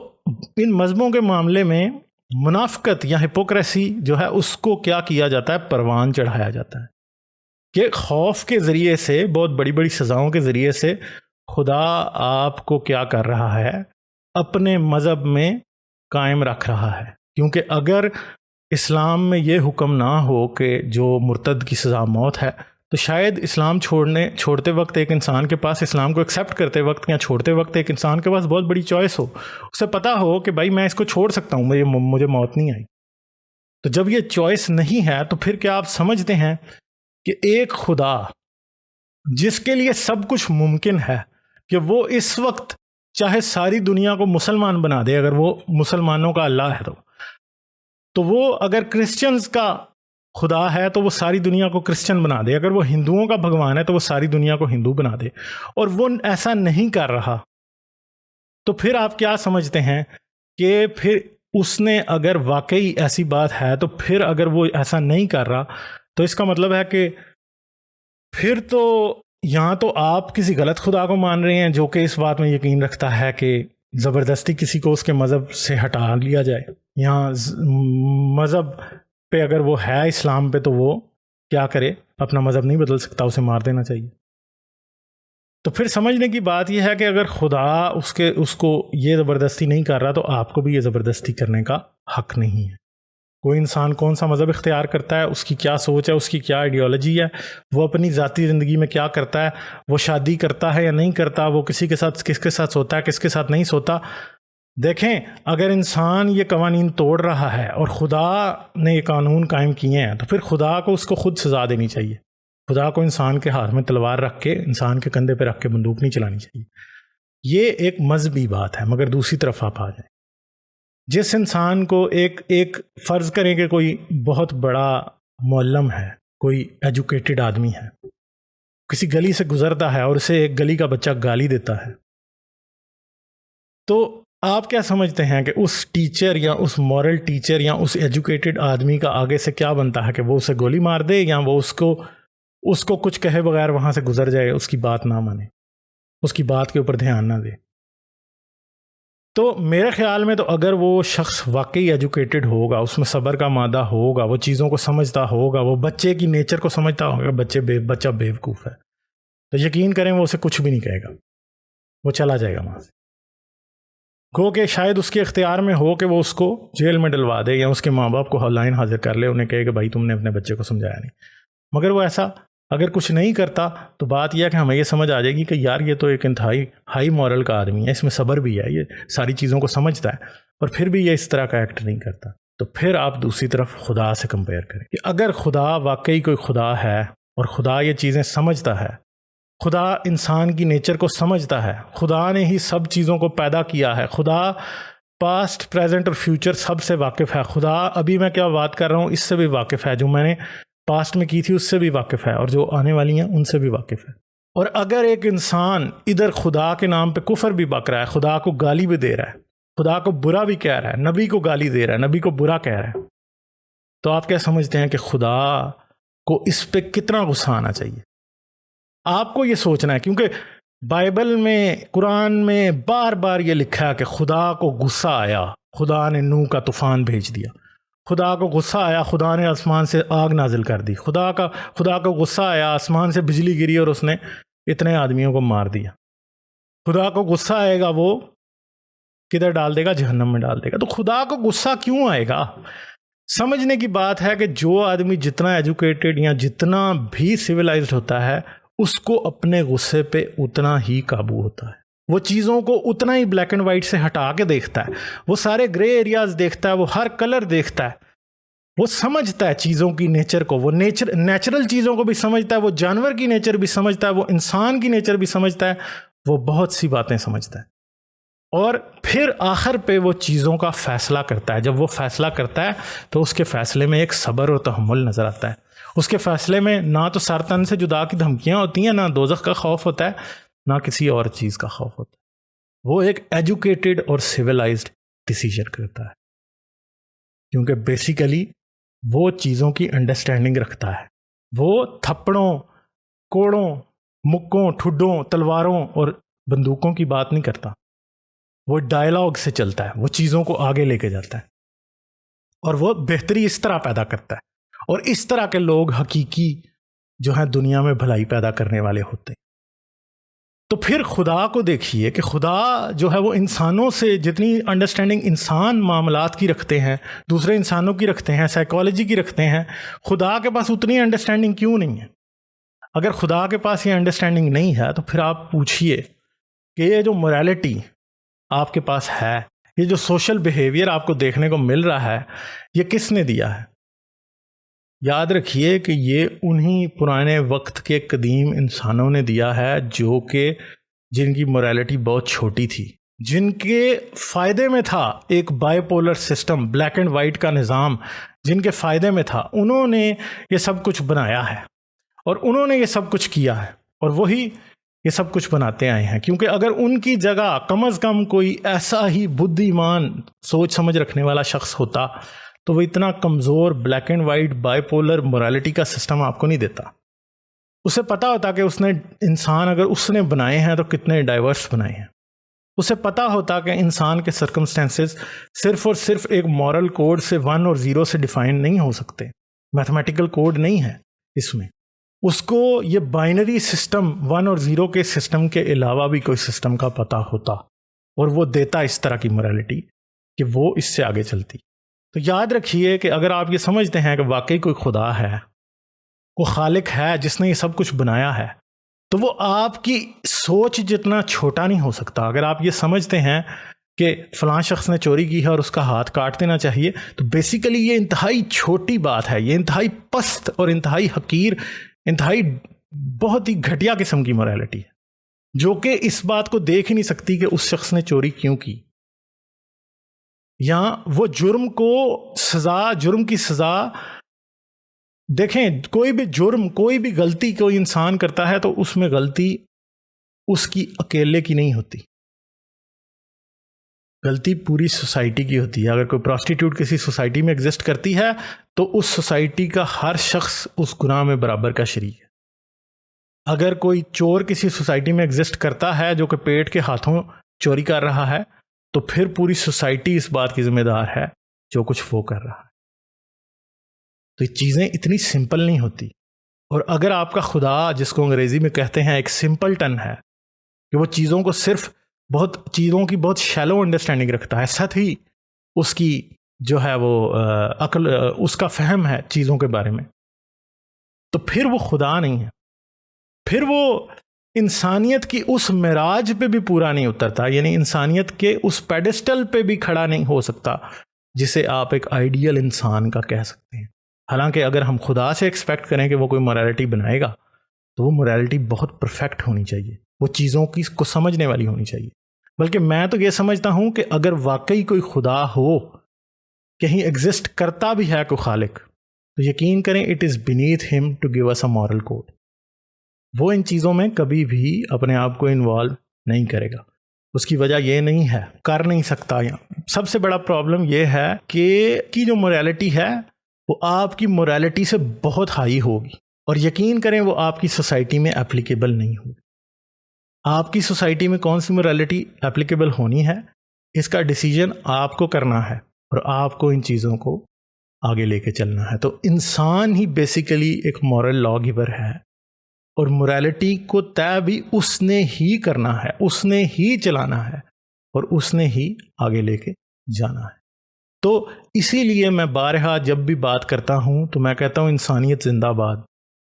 ان مذہبوں کے معاملے میں منافقت یا ہپوکریسی جو ہے اس کو کیا کیا جاتا ہے؟ پروان چڑھایا جاتا ہے کہ خوف کے ذریعے سے، بہت بڑی بڑی سزاؤں کے ذریعے سے خدا آپ کو کیا کر رہا ہے اپنے مذہب میں قائم رکھ رہا ہے، کیونکہ اگر اسلام میں یہ حکم نہ ہو کہ جو مرتد کی سزا موت ہے تو شاید اسلام چھوڑتے وقت ایک انسان کے پاس، اسلام کو ایکسیپٹ کرتے وقت یا چھوڑتے وقت ایک انسان کے پاس بہت بڑی چوائس ہو، اسے پتہ ہو کہ بھائی میں اس کو چھوڑ سکتا ہوں، مجھے موت نہیں آئی۔ تو جب یہ چوائس نہیں ہے تو پھر کیا آپ سمجھتے ہیں کہ ایک خدا جس کے لیے سب کچھ ممکن ہے کہ وہ اس وقت چاہے ساری دنیا کو مسلمان بنا دے، اگر وہ مسلمانوں کا اللہ ہے تو وہ اگر کرسچنز کا خدا ہے تو وہ ساری دنیا کو کرسچن بنا دے، اگر وہ ہندوؤں کا بھگوان ہے تو وہ ساری دنیا کو ہندو بنا دے، اور وہ ایسا نہیں کر رہا، تو پھر آپ کیا سمجھتے ہیں کہ پھر اس نے اگر واقعی ایسی بات ہے تو پھر اگر وہ ایسا نہیں کر رہا تو اس کا مطلب ہے کہ پھر تو یہاں تو آپ کسی غلط خدا کو مان رہے ہیں جو کہ اس بات میں یقین رکھتا ہے کہ زبردستی کسی کو اس کے مذہب سے ہٹا لیا جائے۔ یہاں مذہب پہ اگر وہ ہے اسلام پہ تو وہ کیا کرے، اپنا مذہب نہیں بدل سکتا، اسے مار دینا چاہیے۔ تو پھر سمجھنے کی بات یہ ہے کہ اگر خدا اس کو یہ زبردستی نہیں کر رہا تو آپ کو بھی یہ زبردستی کرنے کا حق نہیں ہے۔ کوئی انسان کون سا مذہب اختیار کرتا ہے، اس کی کیا سوچ ہے، اس کی کیا آئیڈیالوجی ہے، وہ اپنی ذاتی زندگی میں کیا کرتا ہے، وہ شادی کرتا ہے یا نہیں کرتا، وہ کس کے ساتھ سوتا ہے، کس کے ساتھ نہیں سوتا۔ دیکھیں، اگر انسان یہ قوانین توڑ رہا ہے اور خدا نے یہ قانون قائم کیے ہیں تو پھر خدا کو اس کو خود سزا دینی چاہیے۔ خدا کو انسان کے ہاتھ میں تلوار رکھ کے، انسان کے کندھے پہ رکھ کے بندوق نہیں چلانی چاہیے۔ یہ ایک مذہبی بات ہے۔ مگر دوسری طرف آپ آ جائیں، جس انسان کو ایک فرض کریں کہ کوئی بہت بڑا معلم ہے، کوئی ایجوکیٹڈ آدمی ہے، کسی گلی سے گزرتا ہے اور اسے ایک گلی کا بچہ گالی دیتا ہے، تو آپ کیا سمجھتے ہیں کہ اس ٹیچر یا اس مورل ٹیچر یا اس ایجوکیٹڈ آدمی کا آگے سے کیا بنتا ہے کہ وہ اسے گولی مار دے یا وہ اس کو کچھ کہے بغیر وہاں سے گزر جائے، اس کی بات نہ مانے، اس کی بات کے اوپر دھیان نہ دے؟ تو میرے خیال میں تو اگر وہ شخص واقعی ایجوکیٹڈ ہوگا، اس میں صبر کا مادہ ہوگا، وہ چیزوں کو سمجھتا ہوگا، وہ بچے کی نیچر کو سمجھتا ہوگا، بچہ بیوقوف ہے، تو یقین کریں وہ اسے کچھ بھی نہیں کہے گا، وہ چلا جائے گا وہاں سے۔ گو کہ شاید اس کے اختیار میں ہو کہ وہ اس کو جیل میں ڈلوا دے یا اس کے ماں باپ کو لائن حاضر کر لے، انہیں کہے کہ بھائی تم نے اپنے بچے کو سمجھایا نہیں۔ مگر وہ ایسا اگر کچھ نہیں کرتا تو بات یہ ہے کہ ہمیں یہ سمجھ آ جائے گی کہ یار یہ تو ایک انتہائی ہائی مورل کا آدمی ہے، اس میں صبر بھی ہے، یہ ساری چیزوں کو سمجھتا ہے، اور پھر بھی یہ اس طرح کا ایکٹ نہیں کرتا۔ تو پھر آپ دوسری طرف خدا سے کمپیئر کریں کہ اگر خدا واقعی کوئی خدا ہے اور خدا یہ چیزیں سمجھتا ہے، خدا انسان کی نیچر کو سمجھتا ہے، خدا نے ہی سب چیزوں کو پیدا کیا ہے، خدا پاسٹ، پریزنٹ اور فیوچر سب سے واقف ہے، خدا ابھی میں کیا بات کر رہا ہوں اس سے بھی واقف ہے، جو میں نے پاسٹ میں کی تھی اس سے بھی واقف ہے، اور جو آنے والی ہیں ان سے بھی واقف ہے۔ اور اگر ایک انسان ادھر خدا کے نام پہ کفر بھی بک رہا ہے، خدا کو گالی بھی دے رہا ہے، خدا کو برا بھی کہہ رہا ہے، نبی کو گالی دے رہا ہے، نبی کو برا کہہ رہا ہے، تو آپ کیا سمجھتے ہیں کہ خدا کو اس پہ کتنا غصہ آنا چاہیے؟ آپ کو یہ سوچنا ہے، کیونکہ بائبل میں، قرآن میں بار بار یہ لکھا ہے کہ خدا کو غصہ آیا، خدا نے نوح کا طوفان بھیج دیا، خدا کو غصہ آیا، خدا نے آسمان سے آگ نازل کر دی، خدا کو غصہ آیا، آسمان سے بجلی گری اور اس نے اتنے آدمیوں کو مار دیا۔ خدا کو غصہ آئے گا، وہ کدھر ڈال دے گا؟ جہنم میں ڈال دے گا۔ تو خدا کو غصہ کیوں آئے گا؟ سمجھنے کی بات ہے کہ جو آدمی جتنا ایجوکیٹڈ یا جتنا بھی سویلائزڈ ہوتا ہے، اس کو اپنے غصے پہ اتنا ہی قابو ہوتا ہے، وہ چیزوں کو اتنا ہی بلیک اینڈ وائٹ سے ہٹا کے دیکھتا ہے، وہ سارے گرے ایریاز دیکھتا ہے، وہ ہر کلر دیکھتا ہے، وہ سمجھتا ہے چیزوں کی نیچر کو، وہ نیچرل چیزوں کو بھی سمجھتا ہے، وہ جانور کی نیچر بھی سمجھتا ہے، وہ انسان کی نیچر بھی سمجھتا ہے، وہ بہت سی باتیں سمجھتا ہے، اور پھر آخر پہ وہ چیزوں کا فیصلہ کرتا ہے۔ جب وہ فیصلہ کرتا ہے تو اس کے فیصلے میں ایک صبر اور تحمل نظر آتا ہے، اس کے فیصلے میں نہ تو سر تن سے جدا کی دھمکیاں ہوتی ہیں، نہ دوزخ کا خوف ہوتا ہے، نہ کسی اور چیز کا خوف ہوتا ہے۔ وہ ایک ایجوکیٹڈ اور سویلائزڈ ڈیسیژن کرتا ہے، کیونکہ بیسیکلی وہ چیزوں کی انڈرسٹینڈنگ رکھتا ہے، وہ تھپڑوں، کوڑوں، مکوں، ٹھڈوں، تلواروں اور بندوقوں کی بات نہیں کرتا، وہ ڈائلاگ سے چلتا ہے، وہ چیزوں کو آگے لے کے جاتا ہے، اور وہ بہتری اس طرح پیدا کرتا ہے، اور اس طرح کے لوگ حقیقی جو ہیں دنیا میں بھلائی پیدا کرنے والے ہوتے ہیں۔ تو پھر خدا کو دیکھیے کہ خدا جو ہے وہ انسانوں سے جتنی انڈرسٹینڈنگ انسان معاملات کی رکھتے ہیں، دوسرے انسانوں کی رکھتے ہیں، سائیکالوجی کی رکھتے ہیں، خدا کے پاس اتنی انڈرسٹینڈنگ کیوں نہیں ہے؟ اگر خدا کے پاس یہ انڈرسٹینڈنگ نہیں ہے تو پھر آپ پوچھئے کہ یہ جو موریلٹی آپ کے پاس ہے، یہ جو سوشل بیہیویئر آپ کو دیکھنے کو مل رہا ہے، یہ کس نے دیا ہے؟ یاد رکھیے کہ یہ انہی پرانے وقت کے قدیم انسانوں نے دیا ہے جو کہ جن کی موریلٹی بہت چھوٹی تھی، جن کے فائدے میں تھا ایک by polar system, black and white کا نظام، جن کے فائدے میں تھا، انہوں نے یہ سب کچھ بنایا ہے اور انہوں نے یہ سب کچھ کیا ہے اور وہی یہ سب کچھ بناتے آئے ہیں. کیونکہ اگر ان کی جگہ کم از کم کوئی ایسا ہی بدھیمان سوچ سمجھ رکھنے والا شخص ہوتا تو وہ اتنا کمزور black and white by polar morality کا سسٹم آپ کو نہیں دیتا. اسے پتا ہوتا کہ اس نے انسان اگر اس نے بنائے ہیں تو کتنے ڈائیورس بنائے ہیں. اسے پتا ہوتا کہ انسان کے سرکمسٹینسز صرف اور صرف ایک مورل کوڈ سے 1 اور 0 سے ڈیفائن نہیں ہو سکتے، میتھمیٹیکل کوڈ نہیں ہے اس میں. اس کو یہ بائنری سسٹم 1 اور 0 کے سسٹم کے علاوہ بھی کوئی سسٹم کا پتہ ہوتا اور وہ دیتا اس طرح کی مورالٹی کہ وہ اس سے آگے چلتی. تو یاد رکھیے کہ اگر آپ یہ سمجھتے ہیں کہ واقعی کوئی خدا ہے، کوئی خالق ہے جس نے یہ سب کچھ بنایا ہے، تو وہ آپ کی سوچ جتنا چھوٹا نہیں ہو سکتا. اگر آپ یہ سمجھتے ہیں کہ فلاں شخص نے چوری کی ہے اور اس کا ہاتھ کاٹ دینا چاہیے، تو بیسیکلی یہ انتہائی چھوٹی بات ہے، یہ انتہائی پست اور انتہائی حقیر، انتہائی بہت ہی گھٹیا قسم کی مورالٹی ہے جو کہ اس بات کو دیکھ ہی نہیں سکتی کہ اس شخص نے چوری کیوں کی، یا وہ جرم کو سزا، جرم کی سزا. دیکھیں، کوئی بھی جرم، کوئی بھی غلطی کوئی انسان کرتا ہے تو اس میں غلطی اس کی اکیلے کی نہیں ہوتی، غلطی پوری سوسائٹی کی ہوتی ہے. اگر کوئی پروسٹیٹیوٹ کسی سوسائٹی میں ایگزسٹ کرتی ہے تو اس سوسائٹی کا ہر شخص اس گناہ میں برابر کا شریک ہے. اگر کوئی چور کسی سوسائٹی میں ایگزسٹ کرتا ہے جو کہ پیٹ کے ہاتھوں چوری کر رہا ہے تو پھر پوری سوسائٹی اس بات کی ذمہ دار ہے جو کچھ وہ کر رہا ہے. تو یہ چیزیں اتنی سمپل نہیں ہوتی. اور اگر آپ کا خدا، جس کو انگریزی میں کہتے ہیں ایک سمپل ٹن ہے، کہ وہ چیزوں کو صرف چیزوں کی بہت شیلو انڈرسٹینڈنگ رکھتا ہے، ساتھ ہی اس کی جو ہے وہ عقل، اس کا فہم ہے چیزوں کے بارے میں، تو پھر وہ خدا نہیں ہے. پھر وہ انسانیت کی اس معراج پہ بھی پورا نہیں اترتا، یعنی انسانیت کے اس پیڈسٹل پہ بھی کھڑا نہیں ہو سکتا جسے آپ ایک آئیڈیل انسان کا کہہ سکتے ہیں. حالانکہ اگر ہم خدا سے ایکسپیکٹ کریں کہ وہ کوئی مورالٹی بنائے گا تو وہ مورالٹی بہت پرفیکٹ ہونی چاہیے، وہ چیزوں کی کو سمجھنے والی ہونی چاہیے. بلکہ میں تو یہ سمجھتا ہوں کہ اگر واقعی کوئی خدا ہو، کہیں ایگزسٹ کرتا بھی ہے کوئی خالق، تو یقین کریں it is beneath him to give us a moral code. وہ ان چیزوں میں کبھی بھی اپنے آپ کو انوالو نہیں کرے گا. اس کی وجہ یہ نہیں ہے، کر نہیں سکتا. سب سے بڑا پرابلم یہ ہے کہ کی جو مورالٹی ہے وہ آپ کی مورالٹی سے بہت ہائی ہوگی، اور یقین کریں وہ آپ کی سوسائٹی میں اپلیکیبل نہیں ہوگی. آپ کی سوسائٹی میں کون سی مورالٹی اپلیکیبل ہونی ہے، اس کا ڈیسیجن آپ کو کرنا ہے اور آپ کو ان چیزوں کو آگے لے کے چلنا ہے. تو انسان ہی بیسیکلی ایک مورل لا گیور ہے، اور مورالٹی کو طے بھی اس نے ہی کرنا ہے، اس نے ہی چلانا ہے اور اس نے ہی آگے لے کے جانا ہے. تو اسی لیے میں بارہا جب بھی بات کرتا ہوں تو میں کہتا ہوں انسانیت زندہ باد.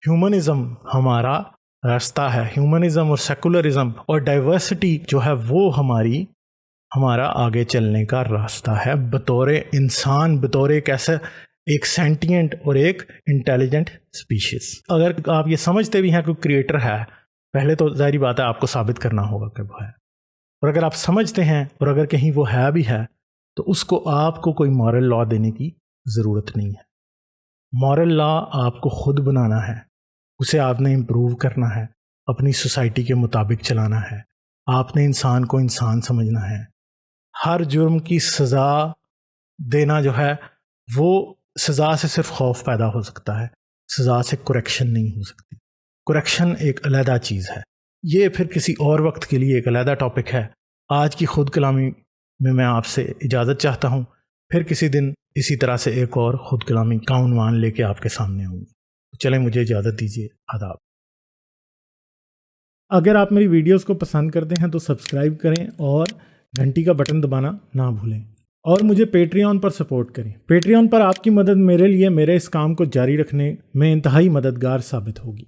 ہیومنزم ہمارا راستہ ہے، ہیومنزم اور سیکولرزم اور ڈائیورسٹی جو ہے وہ ہمارا آگے چلنے کا راستہ ہے، بطور انسان، بطور ایک ایسا ایک سینٹینٹ اور ایک انٹیلیجنٹ اسپیشیز. اگر آپ یہ سمجھتے بھی ہیں کہ کریٹر ہے، پہلے تو ظاہری بات ہے آپ کو ثابت کرنا ہوگا کہ وہ ہے. اور اگر آپ سمجھتے ہیں اور اگر کہیں وہ ہے بھی ہے تو اس کو آپ کو کوئی مورل لا دینے کی ضرورت نہیں ہے. مورل لا آپ کو خود بنانا ہے، اسے آپ نے امپروو کرنا ہے، اپنی سوسائٹی کے مطابق چلانا ہے. آپ نے انسان کو انسان سمجھنا ہے. ہر جرم کی سزا دینا جو ہے وہ سزا سے صرف خوف پیدا ہو سکتا ہے، سزا سے کریکشن نہیں ہو سکتی. کریکشن ایک علیحدہ چیز ہے، یہ پھر کسی اور وقت کے لیے ایک علیحدہ ٹاپک ہے. آج کی خود کلامی میں آپ سے اجازت چاہتا ہوں، پھر کسی دن اسی طرح سے ایک اور خود کلامی کا عنوان لے کے آپ کے سامنے آؤں گا. چلیں مجھے اجازت دیجیے. آداب. اگر آپ میری ویڈیوز کو پسند کرتے ہیں تو سبسکرائب کریں اور گھنٹی کا بٹن دبانا نہ بھولیں، اور مجھے پیٹریون پر سپورٹ کریں۔ پیٹریون پر آپ کی مدد میرے لیے میرے اس کام کو جاری رکھنے میں انتہائی مددگار ثابت ہوگی۔